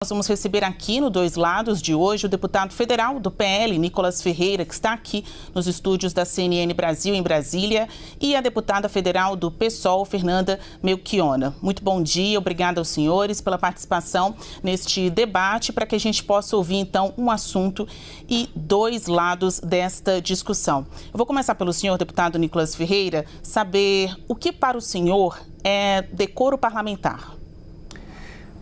Nós vamos receber aqui no Dois Lados de hoje o deputado federal do PL, Nicolas Ferreira, que está aqui nos estúdios da CNN Brasil, em Brasília, e a deputada federal do PSOL, Fernanda Melchiona. Muito bom dia, obrigada aos senhores pela participação neste debate, para que a gente possa ouvir, então, um assunto e dois lados desta discussão. Eu vou começar pelo senhor, deputado Nicolas Ferreira, saber o que para o senhor é decoro parlamentar.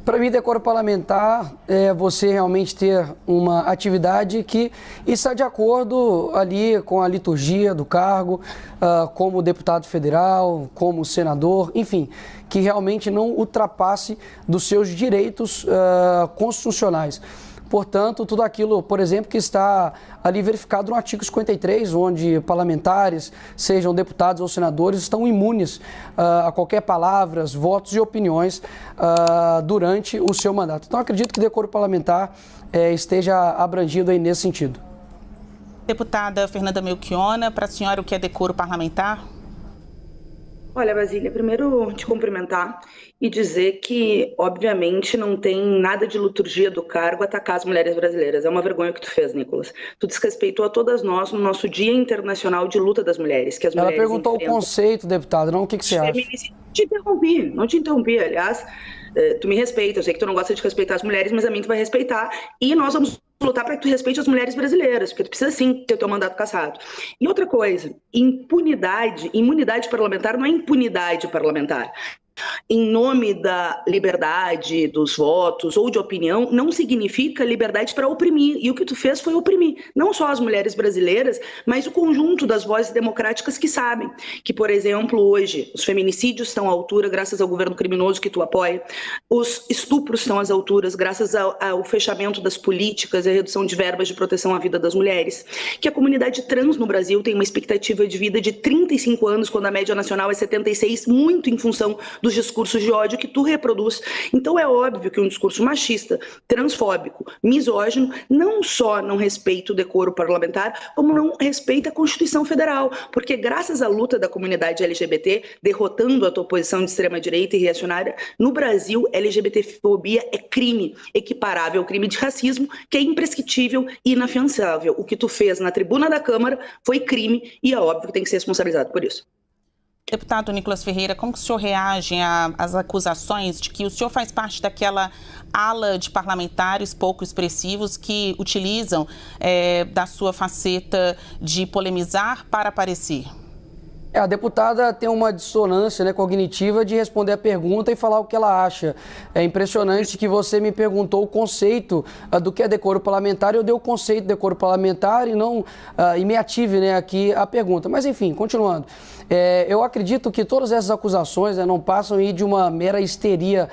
Para mim, decoro parlamentar é você realmente ter uma atividade que está de acordo ali com a liturgia do cargo, como deputado federal, como senador, enfim, que realmente não ultrapasse dos seus direitos constitucionais. Portanto, tudo aquilo, por exemplo, que está ali verificado no artigo 53, onde parlamentares, sejam deputados ou senadores, estão imunes a qualquer palavras, votos e opiniões durante o seu mandato. Então, acredito que o decoro parlamentar esteja abrangido aí nesse sentido. Deputada Fernanda Melchiona, para a senhora o que é decoro parlamentar? Olha, Basília, primeiro te cumprimentar e dizer que, obviamente, não tem nada de liturgia do cargo atacar as mulheres brasileiras. É uma vergonha o que tu fez, Nicolas. Tu desrespeitou a todas nós no nosso Dia Internacional de Luta das Mulheres. Que as mulheres perguntou enfrentam. O conceito, deputada, não o que você acha? Não te interrompi, aliás. Tu me respeita, eu sei que tu não gosta de respeitar as mulheres, mas a mim tu vai respeitar. E nós vamos lutar para que tu respeite as mulheres brasileiras, porque tu precisa sim ter o teu mandato cassado. E outra coisa, imunidade parlamentar não é impunidade parlamentar. Em nome da liberdade, dos votos ou de opinião, não significa liberdade para oprimir. E o que tu fez foi oprimir, não só as mulheres brasileiras, mas o conjunto das vozes democráticas que sabem que, por exemplo, hoje, os feminicídios estão à altura graças ao governo criminoso que tu apoia, os estupros estão às alturas graças ao fechamento das políticas e a redução de verbas de proteção à vida das mulheres, que a comunidade trans no Brasil tem uma expectativa de vida de 35 anos, quando a média nacional é 76, muito em função dos discursos de ódio que tu reproduz. Então é óbvio que um discurso machista, transfóbico, misógino, não só não respeita o decoro parlamentar, como não respeita a Constituição Federal, porque graças à luta da comunidade LGBT, derrotando a tua posição de extrema-direita e reacionária, no Brasil, LGBTfobia é crime equiparável ao crime de racismo, que é imprescritível e inafiançável. O que tu fez na tribuna da Câmara foi crime e é óbvio que tem que ser responsabilizado por isso. Deputado Nicolas Ferreira, como que o senhor reage às acusações de que o senhor faz parte daquela ala de parlamentares pouco expressivos que utilizam da sua faceta de polemizar para aparecer? A deputada tem uma dissonância cognitiva de responder a pergunta e falar o que ela acha. É impressionante que você me perguntou o conceito do que é decoro parlamentar e eu dei o conceito de decoro parlamentar e me ative aqui a pergunta. Mas enfim, continuando. Eu acredito que todas essas acusações não passam aí de uma mera histeria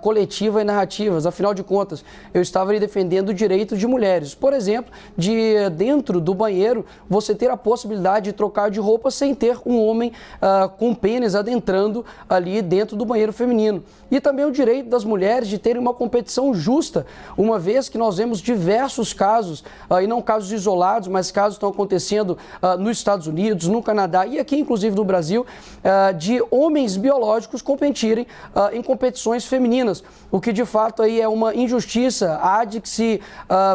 coletiva e narrativas. Afinal de contas, eu estava ali defendendo o direito de mulheres. Por exemplo, de dentro do banheiro, você ter a possibilidade de trocar de roupa sem ter um homem com pênis adentrando ali dentro do banheiro feminino. E também o direito das mulheres de terem uma competição justa, uma vez que nós vemos diversos casos, e não casos isolados, mas casos que estão acontecendo nos Estados Unidos, no Canadá e aqui, inclusive, no Brasil, de homens biológicos competirem em competições femininas, o que de fato aí é uma injustiça. Há de que se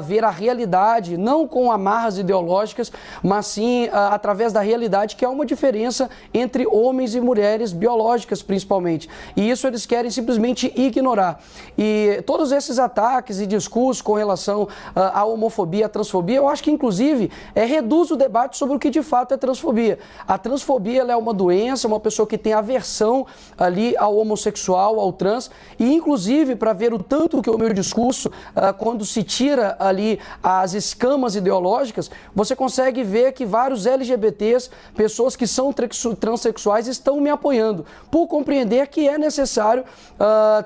ver a realidade, não com amarras ideológicas, mas sim através da realidade, que há uma diferença entre homens e mulheres biológicas, principalmente. E isso eles querem simplesmente ignorar. E todos esses ataques e discursos com relação à homofobia, à transfobia, eu acho que, inclusive, reduz o debate sobre o que de fato é transfobia. A transfobia ela é uma doença, uma pessoa que tem aversão ali ao homossexual, ao trans, e inclusive, para ver o tanto que o meu discurso, quando se tira ali as escamas ideológicas, você consegue ver que vários LGBTs, pessoas que são transexuais, estão me apoiando, por compreender que é necessário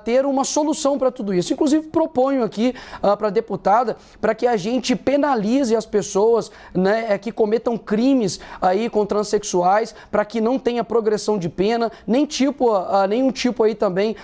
ter uma solução para tudo isso. Inclusive, proponho aqui para a deputada, para que a gente penalize as pessoas que cometam crimes aí com transexuais, para que não tenha progressão de pena, nenhum tipo aí também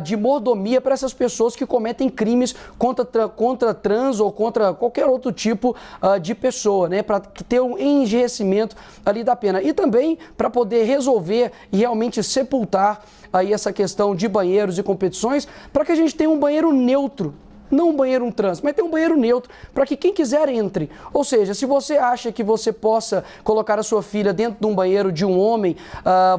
de mordomia para essas pessoas que cometem crimes contra trans ou contra qualquer outro tipo de pessoa, para ter um enrijecimento ali da pena. E também para poder resolver e realmente sepultar aí essa questão de banheiros e competições, para que a gente tenha um banheiro neutro não um banheiro trans, mas tem um banheiro neutro, para que quem quiser entre. Ou seja, se você acha que você possa colocar a sua filha dentro de um banheiro de um homem,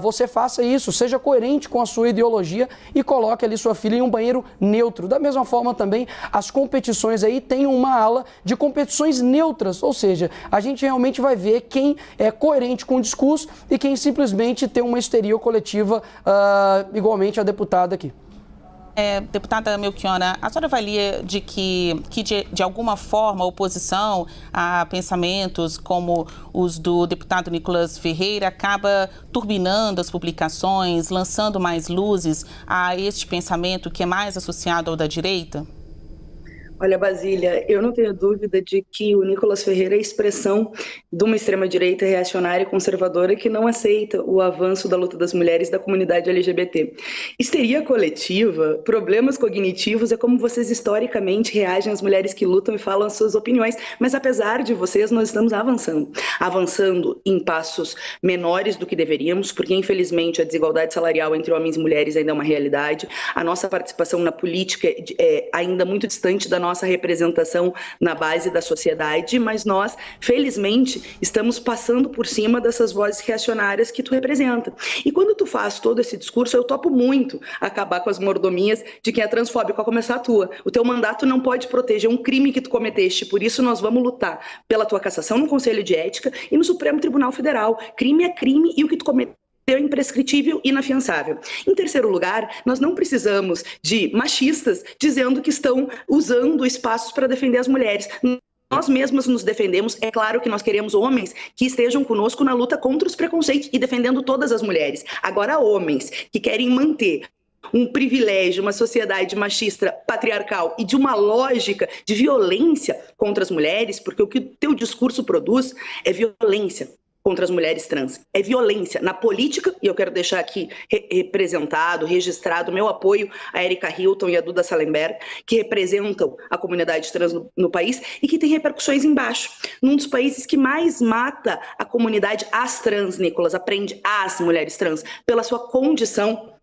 você faça isso, seja coerente com a sua ideologia e coloque ali sua filha em um banheiro neutro. Da mesma forma também, as competições aí têm uma ala de competições neutras, ou seja, a gente realmente vai ver quem é coerente com o discurso e quem simplesmente tem uma histeria coletiva, igualmente a deputada aqui. Deputada Melchiona, a senhora avalia de alguma forma a oposição a pensamentos como os do deputado Nicolas Ferreira acaba turbinando as publicações, lançando mais luzes a este pensamento que é mais associado ao da direita? Olha, Basília, eu não tenho dúvida de que o Nicolas Ferreira é a expressão de uma extrema-direita reacionária e conservadora que não aceita o avanço da luta das mulheres da comunidade LGBT. Histeria coletiva, problemas cognitivos, é como vocês historicamente reagem às mulheres que lutam e falam as suas opiniões, mas apesar de vocês, nós estamos avançando em passos menores do que deveríamos, porque infelizmente a desigualdade salarial entre homens e mulheres ainda é uma realidade, a nossa participação na política é ainda muito distante da nossa representação na base da sociedade, mas nós, felizmente, estamos passando por cima dessas vozes reacionárias que tu representa. E quando tu faz todo esse discurso, eu topo muito acabar com as mordomias de quem é transfóbico, a começar a tua. O teu mandato não pode proteger um crime que tu cometeste, por isso nós vamos lutar pela tua cassação no Conselho de Ética e no Supremo Tribunal Federal. Crime é crime e o que tu cometeu é imprescritível e inafiançável. Em terceiro lugar, nós não precisamos de machistas dizendo que estão usando espaços para defender as mulheres. Nós mesmas nos defendemos, é claro que nós queremos homens que estejam conosco na luta contra os preconceitos e defendendo todas as mulheres. Agora, homens que querem manter um privilégio, uma sociedade machista, patriarcal e de uma lógica de violência contra as mulheres, porque o que o teu discurso produz é violência contra as mulheres trans. É violência na política, e eu quero deixar aqui registrado meu apoio a Erika Hilton e a Duda Salemberg, que representam a comunidade trans no país e que tem repercussões embaixo. Num dos países que mais mata a comunidade as trans, Nicolas, aprende as mulheres trans, pela sua condição,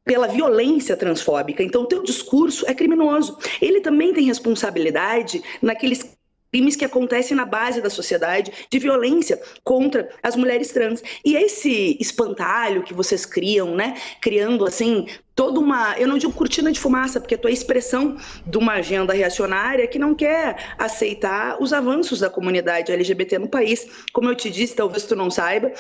pela violência transfóbica. Então, o teu discurso é criminoso. Ele também tem responsabilidade naqueles crimes que acontecem na base da sociedade de violência contra as mulheres trans. E esse espantalho que vocês criam, né, criando assim toda uma, eu não digo cortina de fumaça, porque é a tua expressão de uma agenda reacionária que não quer aceitar os avanços da comunidade LGBT no país. Como eu te disse, talvez tu não saiba,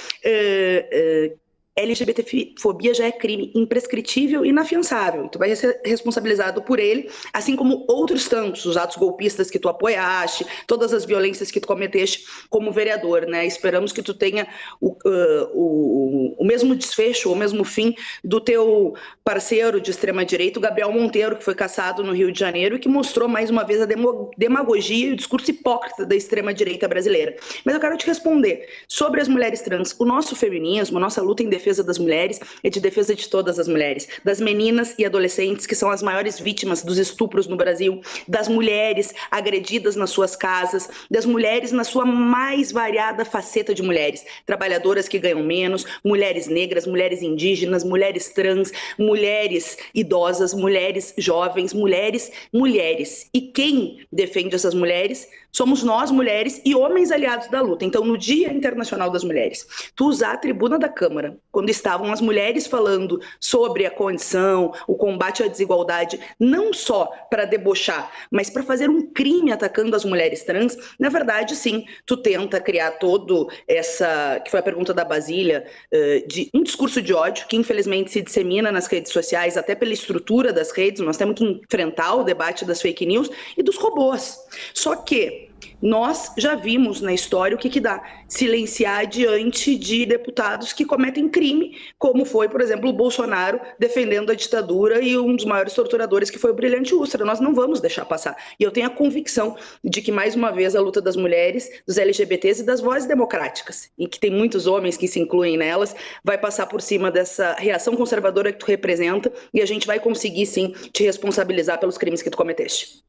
LGBTfobia já é crime imprescritível e inafiançável. Tu vai ser responsabilizado por ele, assim como outros tantos, os atos golpistas que tu apoiaste, todas as violências que tu cometeste como vereador, né? Esperamos que tu tenha o mesmo desfecho, o mesmo fim do teu parceiro de extrema-direita, o Gabriel Monteiro, que foi cassado no Rio de Janeiro e que mostrou mais uma vez a demagogia e o discurso hipócrita da extrema-direita brasileira. Mas eu quero te responder sobre as mulheres trans. O nosso feminismo, a nossa luta em defesa das mulheres é de defesa de todas as mulheres, das meninas e adolescentes que são as maiores vítimas dos estupros no Brasil, das mulheres agredidas nas suas casas, das mulheres na sua mais variada faceta de mulheres, trabalhadoras que ganham menos, mulheres negras, mulheres indígenas, mulheres trans, mulheres idosas, mulheres jovens, mulheres. E quem defende essas mulheres somos nós, mulheres e homens aliados da luta. Então, no Dia Internacional das Mulheres, tu usar a tribuna da Câmara, quando estavam as mulheres falando sobre a condição, o combate à desigualdade, não só para debochar, mas para fazer um crime atacando as mulheres trans, na verdade, sim, tu tenta criar todo essa, que foi a pergunta da Basília, de um discurso de ódio que infelizmente se dissemina nas redes sociais, até pela estrutura das redes. Nós temos que enfrentar o debate das fake news e dos robôs. Só que nós já vimos na história o que dá silenciar diante de deputados que cometem crime, como foi, por exemplo, o Bolsonaro defendendo a ditadura e um dos maiores torturadores que foi o Brilhante Ustra. Nós não vamos deixar passar. E eu tenho a convicção de que, mais uma vez, a luta das mulheres, dos LGBTs e das vozes democráticas, e que tem muitos homens que se incluem nelas, vai passar por cima dessa reação conservadora que tu representa e a gente vai conseguir, sim, te responsabilizar pelos crimes que tu cometeste.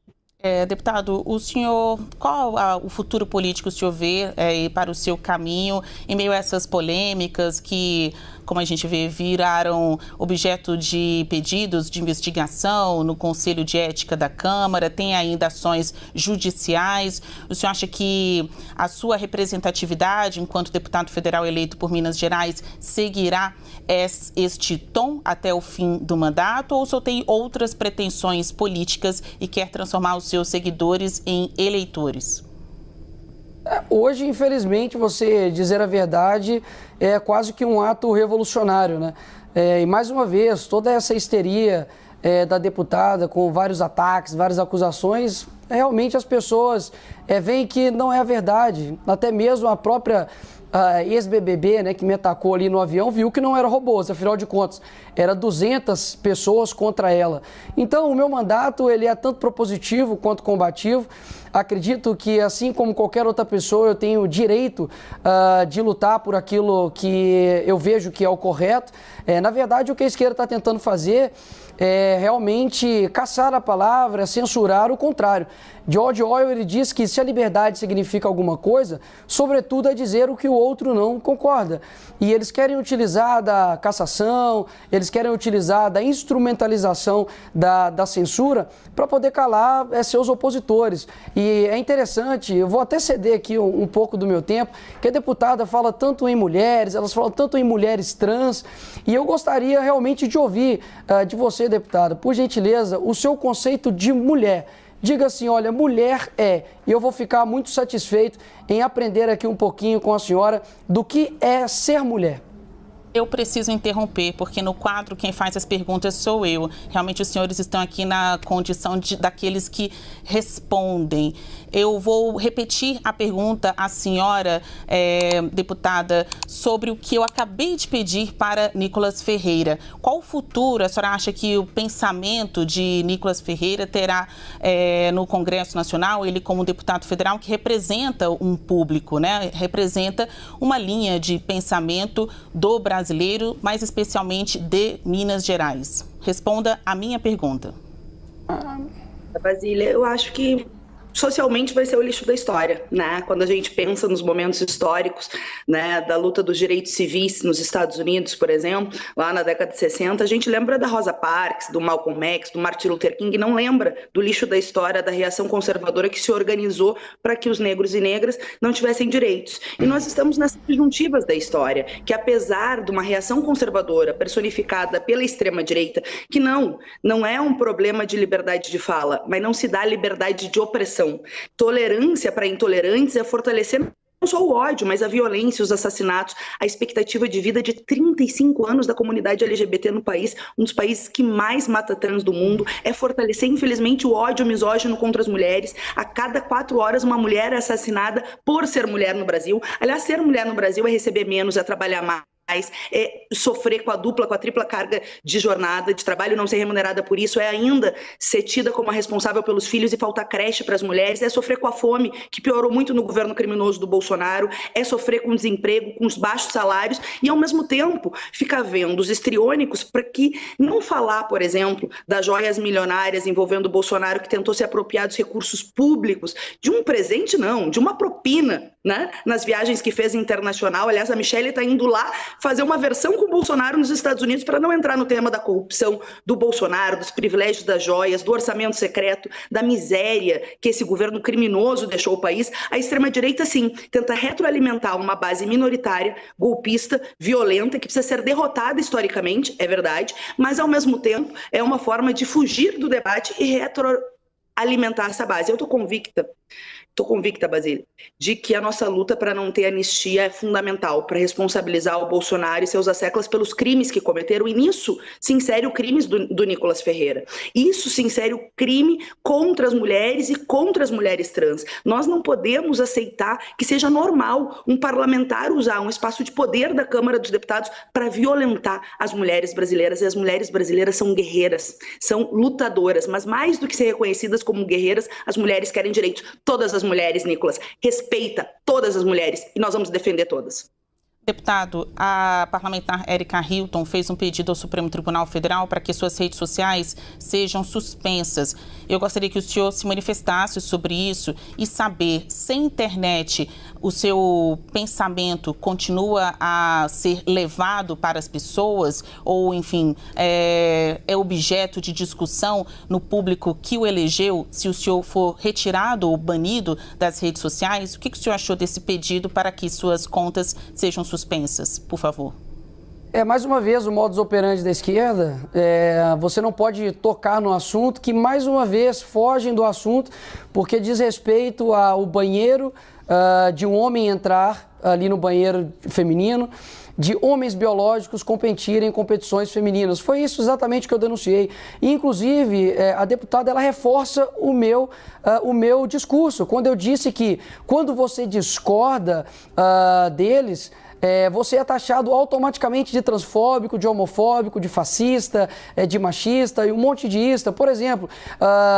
Deputado, o senhor, qual o futuro político o senhor vê para o seu caminho em meio a essas polêmicas que como a gente vê, viraram objeto de pedidos de investigação no Conselho de Ética da Câmara, tem ainda ações judiciais. O senhor acha que a sua representatividade enquanto deputado federal eleito por Minas Gerais seguirá este tom até o fim do mandato, ou o senhor tem outras pretensões políticas e quer transformar os seus seguidores em eleitores? Hoje, infelizmente, você dizer a verdade é quase que um ato revolucionário, né? E mais uma vez, toda essa histeria da deputada com vários ataques, várias acusações, realmente as pessoas veem que não é a verdade. Até mesmo a própria ex-BBB, né, que me atacou ali no avião, viu que não era robôs, afinal de contas, era 200 pessoas contra ela. Então, o meu mandato, ele é tanto propositivo quanto combativo. Acredito que, assim como qualquer outra pessoa, eu tenho o direito de lutar por aquilo que eu vejo que é o correto. Na verdade, o que a esquerda está tentando fazer é realmente caçar a palavra, censurar o contrário. George Orwell, ele diz que se a liberdade significa alguma coisa, sobretudo é dizer o que o outro não concorda. E eles querem utilizar da cassação, eles querem utilizar da instrumentalização da censura para poder calar seus opositores. E é interessante, eu vou até ceder aqui um pouco do meu tempo, que a deputada fala tanto em mulheres, elas falam tanto em mulheres trans, e eu gostaria realmente de ouvir de você, deputada, por gentileza, o seu conceito de mulher. Diga assim, olha, mulher é, e eu vou ficar muito satisfeito em aprender aqui um pouquinho com a senhora do que é ser mulher. Eu preciso interromper, porque no quadro quem faz as perguntas sou eu. Realmente os senhores estão aqui na condição daqueles que respondem. Eu vou repetir a pergunta à senhora, deputada, sobre o que eu acabei de pedir para Nicolas Ferreira. Qual o futuro a senhora acha que o pensamento de Nicolas Ferreira terá no Congresso Nacional, ele como deputado federal que representa um público, né? Representa uma linha de pensamento do brasileiro, mais especialmente de Minas Gerais. Responda a minha pergunta. Basília, eu acho que socialmente vai ser o lixo da história, né? Quando a gente pensa nos momentos históricos, né, da luta dos direitos civis nos Estados Unidos, por exemplo, lá na década de 60, a gente lembra da Rosa Parks, do Malcolm X, do Martin Luther King, não lembra do lixo da história, da reação conservadora que se organizou para que os negros e negras não tivessem direitos. E nós estamos nas disjuntivas da história, que apesar de uma reação conservadora personificada pela extrema-direita, que não é um problema de liberdade de fala, mas não se dá liberdade de opressão. Tolerância para intolerantes é fortalecer não só o ódio, mas a violência, os assassinatos, a expectativa de vida de 35 anos da comunidade LGBT no país, um dos países que mais mata trans do mundo, é fortalecer, infelizmente, o ódio misógino contra as mulheres. A cada 4 horas, uma mulher é assassinada por ser mulher no Brasil. Aliás, ser mulher no Brasil é receber menos, é trabalhar mais, é sofrer com a dupla, com a tripla carga de jornada, de trabalho, não ser remunerada por isso, é ainda ser tida como a responsável pelos filhos e faltar creche para as mulheres, é sofrer com a fome, que piorou muito no governo criminoso do Bolsonaro, é sofrer com o desemprego, com os baixos salários e, ao mesmo tempo, ficar vendo os histriônicos para que não falar, por exemplo, das joias milionárias envolvendo o Bolsonaro, que tentou se apropriar dos recursos públicos, de um presente não, de uma propina, né, nas viagens que fez internacional. Aliás, a Michelle está indo lá fazer uma versão com o Bolsonaro nos Estados Unidos para não entrar no tema da corrupção do Bolsonaro, dos privilégios das joias, do orçamento secreto, da miséria que esse governo criminoso deixou o país. A extrema-direita, sim, tenta retroalimentar uma base minoritária, golpista, violenta, que precisa ser derrotada historicamente, é verdade, mas ao mesmo tempo é uma forma de fugir do debate e retroalimentar essa base. Eu estou convicta, Basília, de que a nossa luta para não ter anistia é fundamental para responsabilizar o Bolsonaro e seus asseclas pelos crimes que cometeram, e nisso se insere o crime do Nicolas Ferreira. Isso se insere o crime contra as mulheres e contra as mulheres trans. Nós não podemos aceitar que seja normal um parlamentar usar um espaço de poder da Câmara dos Deputados para violentar as mulheres brasileiras. E as mulheres brasileiras são guerreiras, são lutadoras, mas mais do que ser reconhecidas como guerreiras, as mulheres querem direitos. Todas as mulheres, Nicolas, respeita todas as mulheres e nós vamos defender todas. Deputado, a parlamentar Érica Hilton fez um pedido ao Supremo Tribunal Federal para que suas redes sociais sejam suspensas. Eu gostaria que o senhor se manifestasse sobre isso e saber, sem internet, o seu pensamento continua a ser levado para as pessoas ou, enfim, é objeto de discussão no público que o elegeu, se o senhor for retirado ou banido das redes sociais? O que o senhor achou desse pedido para que suas contas sejam suspensas, por favor? Mais uma vez, o modus operandi da esquerda, você não pode tocar no assunto, que mais uma vez fogem do assunto, porque diz respeito ao banheiro, de um homem entrar ali no banheiro feminino, de homens biológicos competirem em competições femininas. Foi isso exatamente que eu denunciei. E, inclusive, a deputada ela reforça o meu discurso, quando eu disse que quando você discorda deles, você é taxado automaticamente de transfóbico, de homofóbico, de fascista, de machista e um monte de ista. Por exemplo,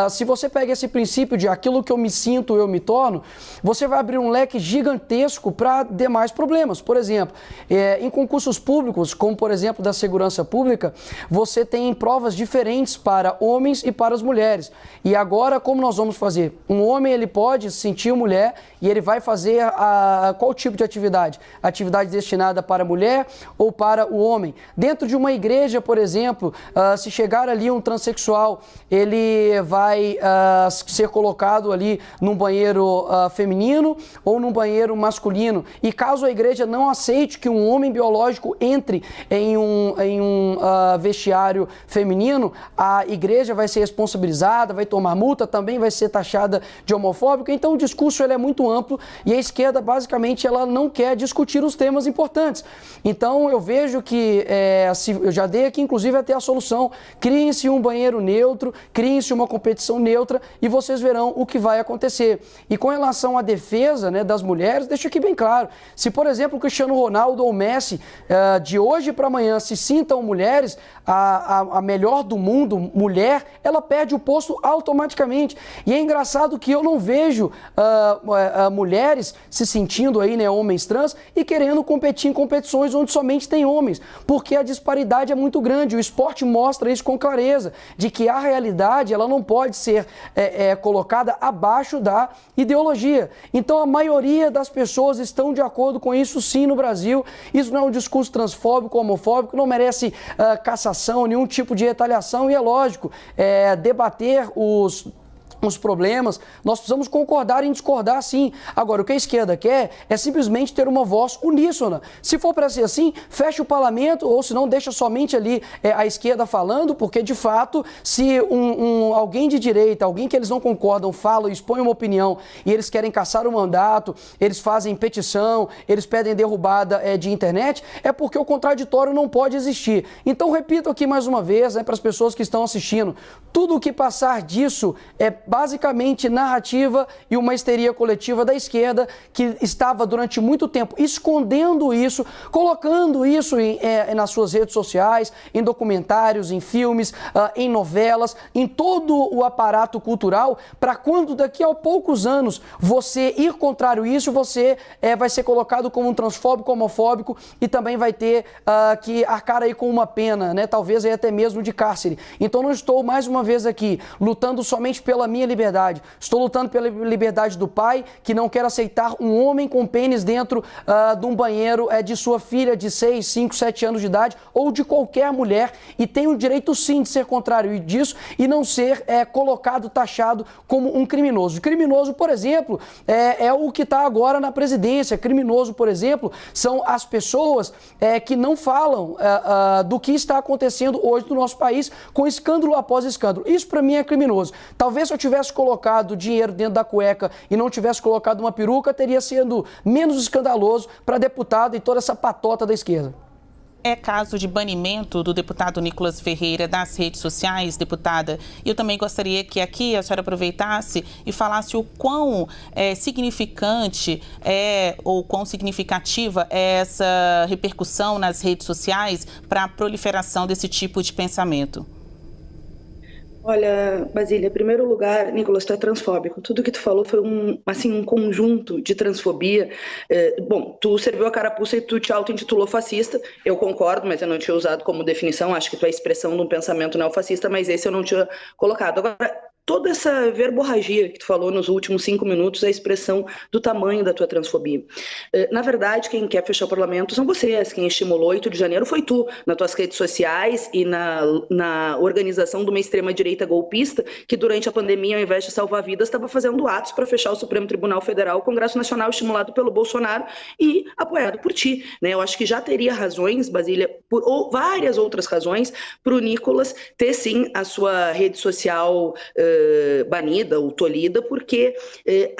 se você pega esse princípio de aquilo que eu me sinto, eu me torno, você vai abrir um leque gigantesco para demais problemas. Por exemplo, em concursos públicos, como por exemplo da segurança pública, você tem provas diferentes para homens e para as mulheres. E agora, como nós vamos fazer? Um homem ele pode se sentir mulher e ele vai fazer qual tipo de atividade? Atividade destinada para a mulher ou para o homem. Dentro de uma igreja, por exemplo, se chegar ali um transexual, ele vai ser colocado ali num banheiro feminino ou num banheiro masculino. E caso a igreja não aceite que um homem biológico entre em um vestiário feminino, a igreja vai ser responsabilizada, vai tomar multa, também vai ser taxada de homofóbica. Então o discurso ele é muito amplo e a esquerda basicamente ela não quer discutir os temas importantes. Então eu vejo que, eu já dei aqui inclusive até a solução, criem-se um banheiro neutro, criem-se uma competição neutra e vocês verão o que vai acontecer. E com relação à defesa, né, das mulheres, deixa aqui bem claro, se por exemplo o Cristiano Ronaldo ou o Messi de hoje para amanhã se sintam mulheres, a melhor do mundo, mulher, ela perde o posto automaticamente. E é engraçado que eu não vejo mulheres se sentindo aí, né, homens trans e querendo competir em competições onde somente tem homens, porque a disparidade é muito grande. O esporte mostra isso com clareza, de que a realidade ela não pode ser colocada abaixo da ideologia. Então a maioria das pessoas estão de acordo com isso sim no Brasil. Isso não é um discurso transfóbico, homofóbico, não merece cassação, nenhum tipo de retaliação e é lógico, debater os problemas, nós precisamos concordar em discordar sim. Agora, o que a esquerda quer é simplesmente ter uma voz uníssona. Se for para ser assim, fecha o parlamento, ou se não, deixa somente ali a esquerda falando, porque de fato, se alguém de direita, alguém que eles não concordam, fala, expõe uma opinião e eles querem caçar o mandato, eles fazem petição, eles pedem derrubada de internet, é porque o contraditório não pode existir. Então, repito aqui mais uma vez, para as pessoas que estão assistindo, tudo o que passar disso é basicamente narrativa e uma histeria coletiva da esquerda que estava durante muito tempo escondendo isso, colocando isso nas suas redes sociais, em documentários, em filmes, em novelas, em todo o aparato cultural, para quando daqui a poucos anos você ir contrário isso, você vai ser colocado como um transfóbico, homofóbico e também vai ter que arcar aí com uma pena, né? Talvez aí até mesmo de cárcere. Então não estou mais uma vez aqui lutando somente pela minha liberdade. Estou lutando pela liberdade do pai que não quer aceitar um homem com pênis dentro de um banheiro de sua filha de 6, 5, 7 anos de idade ou de qualquer mulher e tem o direito sim de ser contrário disso e não ser colocado, taxado como um criminoso. Criminoso, por exemplo, é o que está agora na presidência. Criminoso, por exemplo, são as pessoas que não falam do que está acontecendo hoje no nosso país com escândalo após escândalo. Isso para mim é criminoso. Talvez se eu tivesse colocado dinheiro dentro da cueca e não tivesse colocado uma peruca, teria sido menos escandaloso para deputado e toda essa patota da esquerda. É caso de banimento do deputado Nicolas Ferreira das redes sociais, deputada. Eu também gostaria que aqui a senhora aproveitasse e falasse o quão significante ou quão significativa é essa repercussão nas redes sociais para a proliferação desse tipo de pensamento. Olha, Basília, em primeiro lugar, Nicolas, tu é transfóbico. Tudo que tu falou foi um conjunto de transfobia. Bom, tu serviu a carapuça e tu te auto-intitulou fascista. Eu concordo, mas eu não tinha usado como definição. Acho que tu é a expressão de um pensamento neofascista, mas esse eu não tinha colocado. Agora, toda essa verborragia que tu falou nos últimos 5 minutos é a expressão do tamanho da tua transfobia. Na verdade, quem quer fechar o parlamento são vocês. Quem estimulou 8 de janeiro foi tu, nas tuas redes sociais e na organização de uma extrema-direita golpista que durante a pandemia, ao invés de salvar vidas, estava fazendo atos para fechar o Supremo Tribunal Federal, o Congresso Nacional, estimulado pelo Bolsonaro e apoiado por ti. Eu acho que já teria razões, Basília, ou várias outras razões, para o Nicolas ter sim a sua rede social banida ou tolhida, porque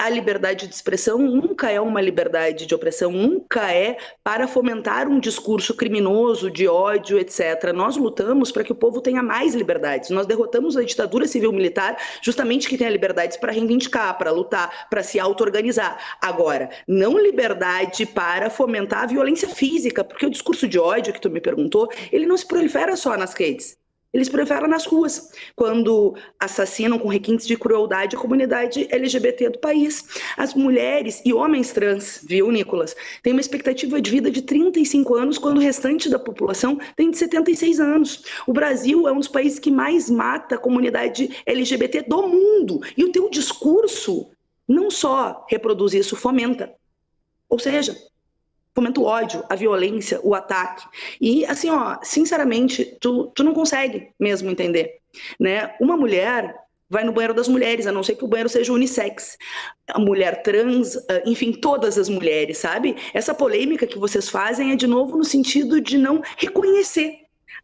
a liberdade de expressão nunca é uma liberdade de opressão, nunca é para fomentar um discurso criminoso, de ódio, etc. Nós lutamos para que o povo tenha mais liberdades. Nós derrotamos a ditadura civil-militar justamente que tenha liberdades para reivindicar, para lutar, para se auto-organizar. Agora, não liberdade para fomentar a violência física, porque o discurso de ódio que tu me perguntou, ele não se prolifera só nas redes. Eles preferem nas ruas, quando assassinam com requintes de crueldade a comunidade LGBT do país. As mulheres e homens trans, viu, Nicolas, têm uma expectativa de vida de 35 anos, quando o restante da população tem de 76 anos. O Brasil é um dos países que mais mata a comunidade LGBT do mundo. E o teu discurso não só reproduz isso, fomenta. Ou seja, fomenta o ódio, a violência, o ataque. E, assim, sinceramente, tu não consegue mesmo entender, né? Uma mulher vai no banheiro das mulheres, a não ser que o banheiro seja unissex. A mulher trans, enfim, todas as mulheres, sabe? Essa polêmica que vocês fazem é, de novo, no sentido de não reconhecer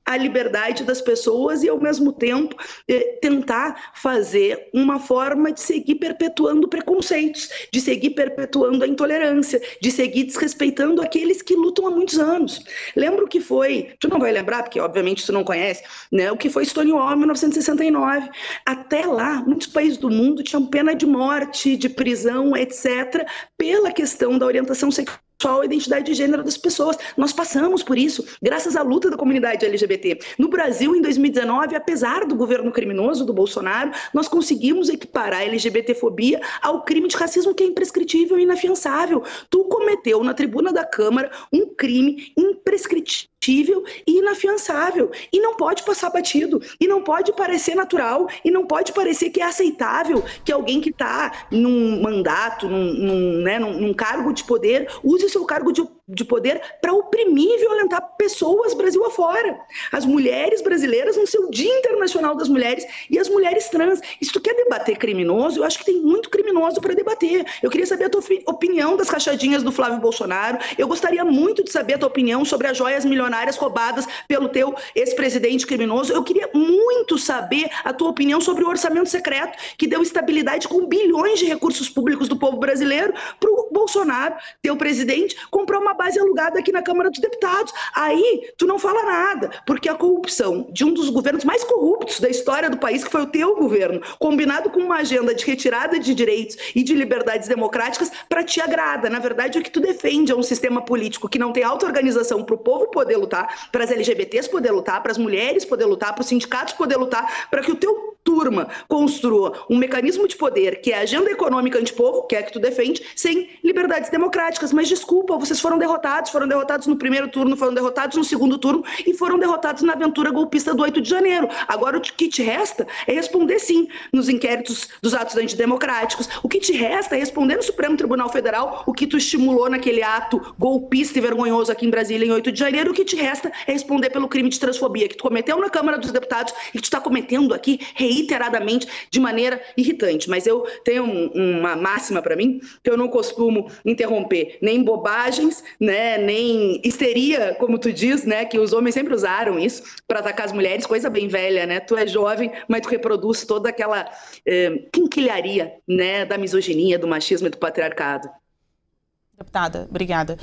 a liberdade das pessoas e, ao mesmo tempo, tentar fazer uma forma de seguir perpetuando preconceitos, de seguir perpetuando a intolerância, de seguir desrespeitando aqueles que lutam há muitos anos. Lembra o que foi, tu não vai lembrar, porque obviamente tu não conhece, né, o que foi Stonewall em 1969. Até lá, muitos países do mundo tinham pena de morte, de prisão, etc., pela questão da orientação sexual, a identidade de gênero das pessoas. Nós passamos por isso, graças à luta da comunidade LGBT. No Brasil, em 2019, apesar do governo criminoso do Bolsonaro, nós conseguimos equiparar a LGBTfobia ao crime de racismo, que é imprescritível e inafiançável. Tu cometeu na tribuna da Câmara um crime imprescritível e inafiançável, e não pode passar batido, e não pode parecer natural, e não pode parecer que é aceitável que alguém que está num mandato, num cargo de poder, use o seu cargo de poder para oprimir e violentar pessoas Brasil afora. As mulheres brasileiras no seu Dia Internacional das Mulheres e as mulheres trans. E se tu quer debater criminoso, eu acho que tem muito criminoso para debater. Eu queria saber a tua opinião das rachadinhas do Flávio Bolsonaro. Eu gostaria muito de saber a tua opinião sobre as joias milionárias roubadas pelo teu ex-presidente criminoso. Eu queria muito saber a tua opinião sobre o orçamento secreto, que deu estabilidade com bilhões de recursos públicos do povo brasileiro para o Bolsonaro, teu presidente, comprar uma base alugada aqui na Câmara dos Deputados. Aí tu não fala nada, porque a corrupção de um dos governos mais corruptos da história do país, que foi o teu governo, combinado com uma agenda de retirada de direitos e de liberdades democráticas, para ti agrada. Na verdade, o que tu defende é um sistema político que não tem auto-organização para o povo poder lutar, para as LGBTs poder lutar, para as mulheres poder lutar, para os sindicatos poder lutar, para que o teu turma construa um mecanismo de poder, que é a agenda econômica antipovo, que é a que tu defende, sem liberdades democráticas. Mas desculpa, vocês foram derrotados no primeiro turno, foram derrotados no segundo turno e foram derrotados na aventura golpista do 8 de janeiro. Agora o que te resta é responder sim nos inquéritos dos atos antidemocráticos. O que te resta é responder no Supremo Tribunal Federal o que tu estimulou naquele ato golpista e vergonhoso aqui em Brasília em 8 de janeiro. O que te resta é responder pelo crime de transfobia que tu cometeu na Câmara dos Deputados e que tu está cometendo aqui reiteradamente de maneira irritante. Mas eu tenho uma máxima para mim, que eu não costumo interromper nem bobagens, né, nem histeria, como tu diz, né, que os homens sempre usaram isso para atacar as mulheres, coisa bem velha, né? Tu é jovem, mas tu reproduz toda aquela quinquilharia, né, da misoginia, do machismo e do patriarcado. Deputada, obrigada.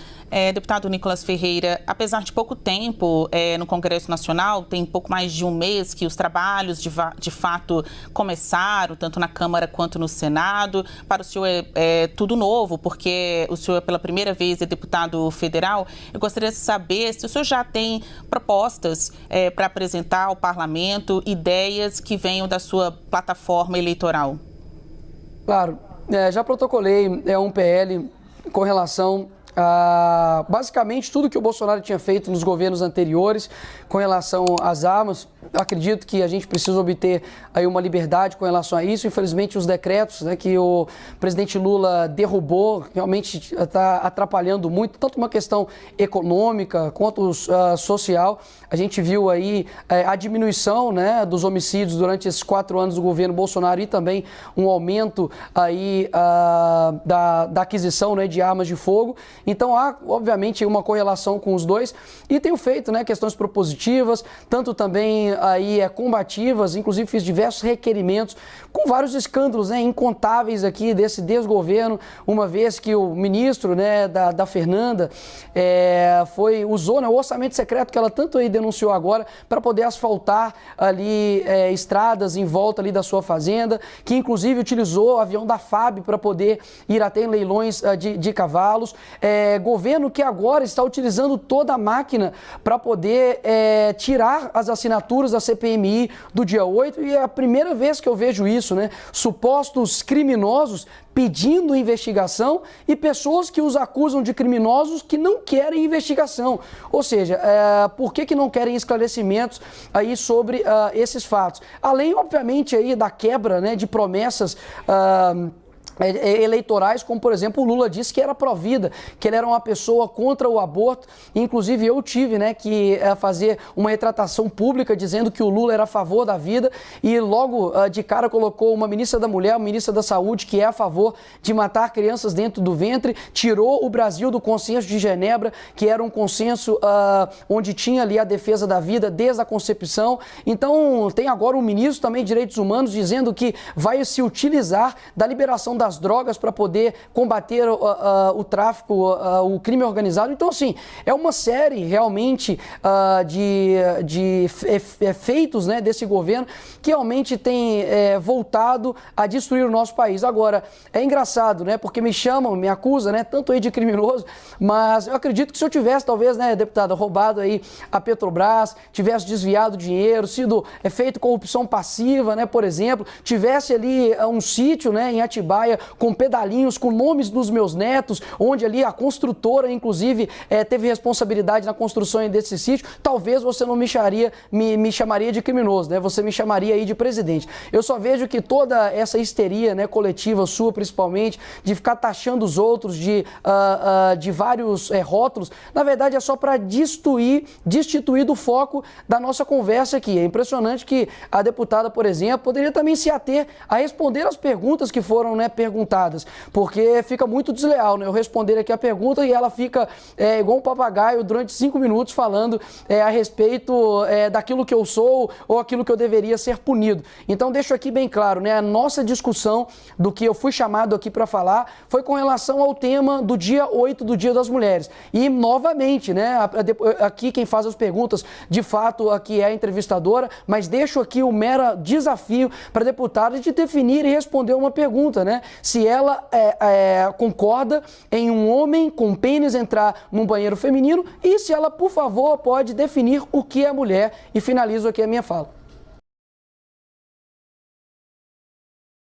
Deputado Nicolas Ferreira, apesar de pouco tempo no Congresso Nacional, tem pouco mais de um mês que os trabalhos de fato começaram, tanto na Câmara quanto no Senado. Para o senhor é tudo novo, porque o senhor pela primeira vez é deputado federal. Eu gostaria de saber se o senhor já tem propostas para apresentar ao parlamento, ideias que venham da sua plataforma eleitoral. Claro, já protocolei um PL com relação a basicamente tudo que o Bolsonaro tinha feito nos governos anteriores com relação às armas. Acredito que a gente precisa obter aí uma liberdade com relação a isso. Infelizmente, os decretos, né, que o presidente Lula derrubou realmente está atrapalhando muito, tanto uma questão econômica quanto social. A gente viu aí a diminuição, né, dos homicídios durante esses 4 anos do governo Bolsonaro e também um aumento aí da aquisição, né, de armas de fogo. Então há, obviamente, uma correlação com os dois e tenho feito, né, questões propositivas, tanto também aí combativas, inclusive fiz diversos requerimentos com vários escândalos, né, incontáveis aqui desse desgoverno, uma vez que o ministro, né, da Fernanda usou, né, o orçamento secreto que ela tanto aí denunciou agora para poder asfaltar ali estradas em volta ali da sua fazenda, que inclusive utilizou o avião da FAB para poder ir até em leilões de cavalos. Governo que agora está utilizando toda a máquina para poder tirar as assinaturas da CPMI do dia 8, e é a primeira vez que eu vejo isso, né? Supostos criminosos pedindo investigação e pessoas que os acusam de criminosos que não querem investigação. Ou seja, por que não querem esclarecimentos aí sobre esses fatos? Além, obviamente, aí da quebra, né, de promessas eleitorais, como por exemplo o Lula disse que era pró-vida, que ele era uma pessoa contra o aborto. Inclusive eu tive, né, que fazer uma retratação pública dizendo que o Lula era a favor da vida e logo de cara colocou uma ministra da Mulher, uma ministra da Saúde que é a favor de matar crianças dentro do ventre, tirou o Brasil do consenso de Genebra, que era um consenso onde tinha ali a defesa da vida desde a concepção. Então tem agora um ministro também de Direitos Humanos dizendo que vai se utilizar da liberação das drogas para poder combater o tráfico, o crime organizado. Então, assim, é uma série realmente de efeitos, né, desse governo que realmente tem voltado a destruir o nosso país. Agora, é engraçado, né, porque me chamam, me acusam, né, tanto aí de criminoso, mas eu acredito que se eu tivesse, talvez, né, deputada, roubado aí a Petrobras, tivesse desviado dinheiro, sido feito corrupção passiva, né, por exemplo, tivesse ali um sítio, né, em Atibaia, com pedalinhos, com nomes dos meus netos, onde ali a construtora, inclusive, teve responsabilidade na construção desse sítio, talvez você não me chamaria de criminoso, né? Você me chamaria aí de presidente. Eu só vejo que toda essa histeria, né, coletiva sua, principalmente, de ficar taxando os outros de vários rótulos, na verdade é só para destituir do foco da nossa conversa aqui. É impressionante que a deputada, por exemplo, poderia também se ater a responder as perguntas que foram, né, perguntadas, porque fica muito desleal, né, eu responder aqui a pergunta e ela fica igual um papagaio durante 5 minutos falando a respeito daquilo que eu sou ou aquilo que eu deveria ser punido. Então deixo aqui bem claro, né, a nossa discussão do que eu fui chamado aqui para falar foi com relação ao tema do dia 8 do Dia das Mulheres. E novamente, né, aqui quem faz as perguntas de fato aqui é a entrevistadora, mas deixo aqui o mero desafio para a deputada de definir e responder uma pergunta, né? Se ela concorda em um homem com pênis entrar num banheiro feminino e se ela, por favor, pode definir o que é mulher. E finalizo aqui a minha fala.